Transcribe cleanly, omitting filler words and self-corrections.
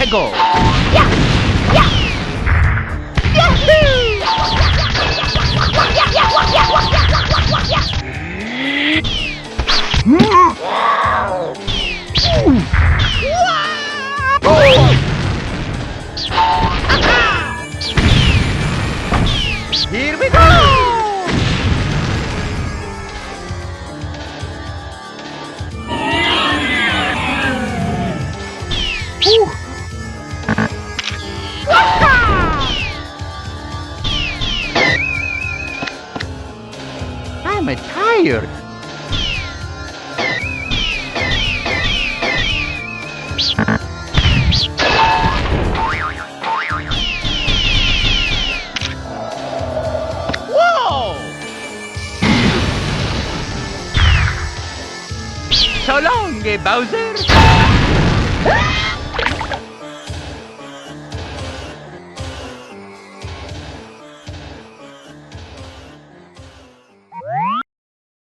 to go. Yeah! Yeah! Yahoo! Here we go. I'm tired. Whoa! So long, Bowser.